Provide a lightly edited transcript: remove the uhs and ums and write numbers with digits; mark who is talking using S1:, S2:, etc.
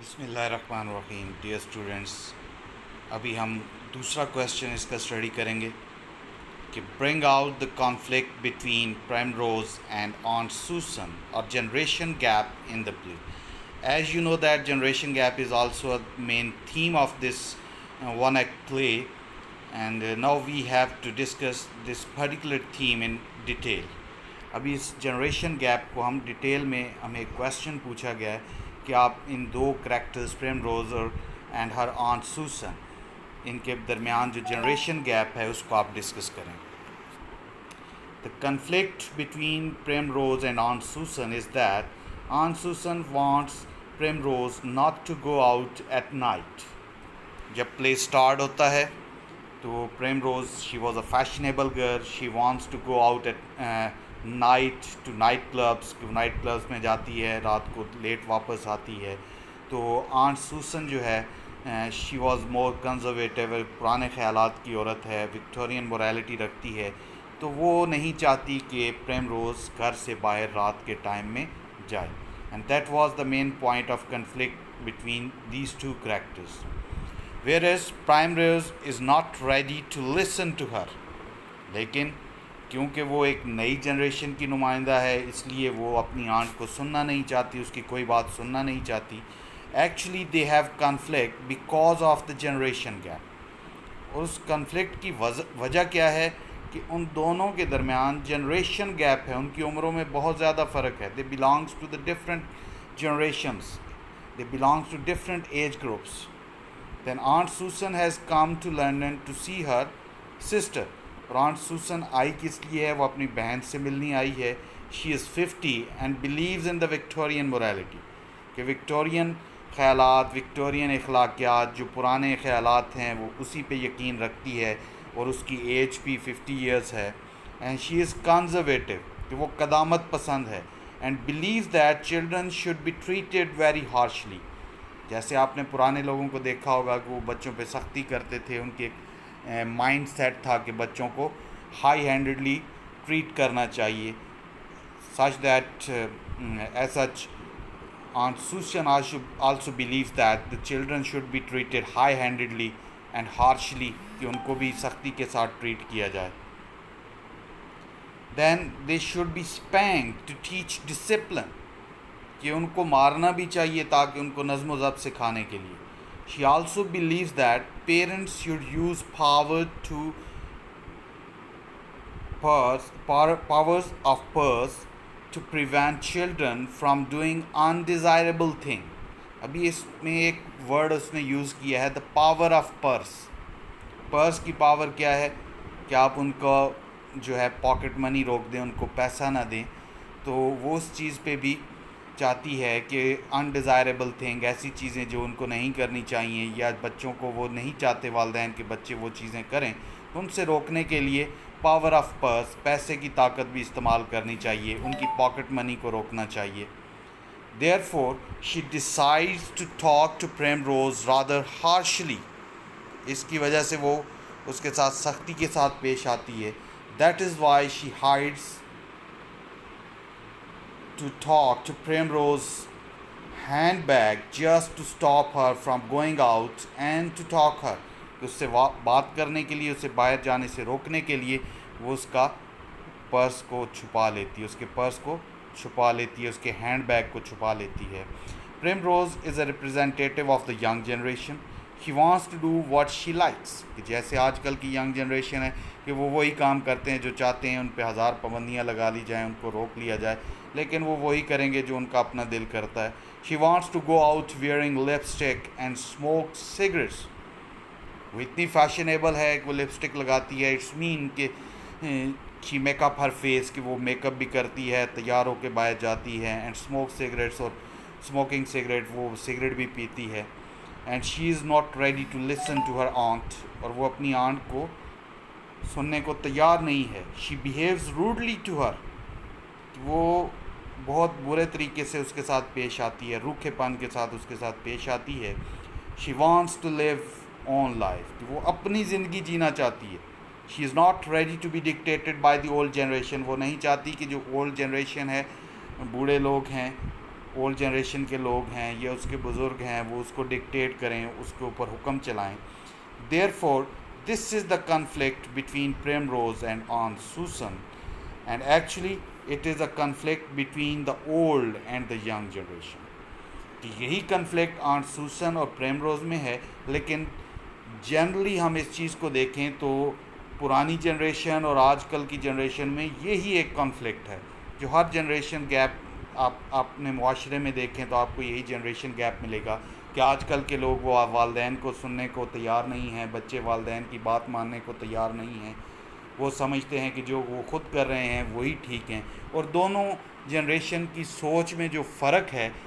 S1: بسم اللہ الرحمن الرحیم ڈیئر اسٹوڈنٹس، ابھی ہم دوسرا کویشچن اس کا اسٹڈی کریں گے کہ bring out the conflict between Primrose and aunt Susan اور generation gap in the play. As you know that generation gap is also main theme of this one act play and now we have to discuss this particular theme in detail. ابھی اس generation gap کو ہم detail میں ہمیں question پوچھا گیا ہے کہ آپ ان دو کریکٹرز پریم روز اور اینڈ ہر آنٹ سوسن ان کے درمیان جو جنریشن گیپ ہے اس کو آپ ڈسکس کریں. The conflict between Primrose and Aunt Susan is that Aunt Susan wants Primrose not to go out at night. جب play start ہوتا ہے تو Primrose, she was a fashionable girl, she wants to go out at night to night clubs. Night clubs میں جاتی ہے، رات کو late واپس آتی ہے. تو آنٹ سوسن جو ہے شی واز مور کنزرویٹیو، پرانے خیالات کی عورت ہے، وکٹورین مورالٹی رکھتی ہے، تو وہ نہیں چاہتی کہ پریم روز گھر سے باہر رات کے ٹائم میں جائے. And that was the main point of conflict between these two characters. whereas Primrose is not ready to listen to her. لیکن کیونکہ وہ ایک نئی جنریشن کی نمائندہ ہے اس لیے وہ اپنی آنٹ کو سننا نہیں چاہتی، اس کی کوئی بات سننا نہیں چاہتی. Actually they have conflict because of the generation gap. اور اس کنفلکٹ کی وجہ کیا ہے کہ ان دونوں کے درمیان جنریشن گیپ ہے، ان کی عمروں میں بہت زیادہ فرق ہے. They belongs to the different generations, they belongs to different age groups. Then aunt Susan has come to London to see her sister. اور آنٹ سوسن آئی کس لیے ہے؟ وہ اپنی بہن سے ملنی آئی ہے. She is 50 and believes in the Victorian morality, کہ وکٹورین خیالات، وکٹورین اخلاقیات، جو پرانے خیالات ہیں وہ اسی پہ یقین رکھتی ہے، اور اس کی ایج بھی 50 ایئرس ہے. اینڈ شی از کنزرویٹیو، کہ وہ قدامت پسند ہے. And believes that children should be treated very harshly. جیسے آپ نے پرانے لوگوں کو دیکھا ہوگا کہ وہ بچوں پہ سختی کرتے تھے، ان کے مائنڈ سیٹ تھا کہ بچوں کو ہائی ہینڈڈلی ٹریٹ کرنا چاہیے. Such that as such Aunt Susan also believes that the children should be treated high-handedly and harshly, کہ ان کو بھی سختی کے ساتھ ٹریٹ کیا جائے. Then they should be spanked to teach discipline, کہ ان کو مارنا بھی چاہیے تاکہ ان کو نظم و ضبط سکھانے کے لیے. She also believes that parents should use powers of purse to prevent children from doing undesirable thing. ابھی اس میں ایک ورڈ اس نے یوز کیا ہے، the power of purse. Purse کی پاور کیا ہے کہ آپ ان کو جو ہے پاکٹ منی روک دیں، ان کو پیسہ نہ دیں. تو وہ اس چیز پہ بھی چاہتی ہے کہ انڈیزائربل تھنگ، ایسی چیزیں جو ان کو نہیں کرنی چاہیے یا بچوں کو وہ نہیں چاہتے والدین کہ بچے وہ چیزیں کریں، ان سے روکنے کے لیے پاور آف پرس، پیسے کی طاقت بھی استعمال کرنی چاہیے، ان کی پاکٹ منی کو روکنا چاہیے. Therefore, she decides to talk to Primrose rather harshly. اس کی وجہ سے وہ اس کے ساتھ سختی کے ساتھ پیش آتی ہے. That is why she hides to talk to Primrose's handbag just to stop her from going out and to talk her. اس سے بات کرنے کے لیے، اسے باہر جانے سے روکنے کے لیے وہ اس کا پرس کو چھپا لیتی ہے، اس کے پرس کو چھپا لیتی ہے، اس کے ہینڈ بیگ کو چھپا لیتی ہے. Primrose is a representative of the young generation. She wants to do what she likes. کہ جیسے آج کل کی ینگ جنریشن ہے کہ وہ وہی کام کرتے ہیں جو چاہتے ہیں، ان پہ 1000 پابندیاں لگا لی جائیں، ان کو روک لیا جائے، لیکن وہ وہی کریں گے جو ان کا اپنا دل کرتا ہے. She wants to go out wearing lipstick and smoke cigarettes. وہ اتنی فیشنیبل ہے کہ وہ لپسٹک لگاتی ہے. اٹس مین کہ شی میک اپ ہر فیس، کہ وہ میک اپ بھی کرتی ہے، تیار ہو کے باہر جاتی ہے. اینڈ اسموک سگریٹس، اور اسموکنگ سگریٹ، وہ سگریٹ بھی پیتی ہے. And she is not ready to listen to her aunt, اور وہ اپنی آنٹ کو سننے کو تیار نہیں ہے. شی بیہیوز روڈلی ٹو ہر، وہ بہت برے طریقے سے اس کے ساتھ پیش آتی ہے، روکھے پن کے ساتھ اس کے ساتھ پیش آتی ہے. She wants to live own life, کہ وہ اپنی زندگی جینا چاہتی ہے. She is not ready to be dictated by the old generation. وہ نہیں چاہتی کہ جو اولڈ جنریشن ہے، بوڑھے لوگ ہیں، اولڈ جنریشن کے لوگ ہیں یا اس کے بزرگ ہیں وہ اس کو ڈکٹیٹ کریں, اس کے اوپر حکم چلائیں. Therefore, this is the conflict between Primrose and Aunt Susan, and actually it is a conflict between the old and the young generation. کہ یہی کنفلکٹ آنٹ سوسن اور پریمروز میں ہے, لیکن جنرلی ہم اس چیز کو دیکھیں تو پرانی جنریشن اور آج کل کی جنریشن میں یہی ایک کنفلکٹ ہے جو ہر جنریشن گیپ آپ اپنے معاشرے میں دیکھیں تو آپ کو یہی جنریشن گیپ ملے گا کہ آج کل کے لوگ وہ والدین کو سننے کو تیار نہیں ہیں, بچے والدین کی بات ماننے کو تیار نہیں ہیں, وہ سمجھتے ہیں کہ جو وہ خود کر رہے ہیں وہی ٹھیک ہیں. اور دونوں جنریشن کی سوچ میں جو فرق ہے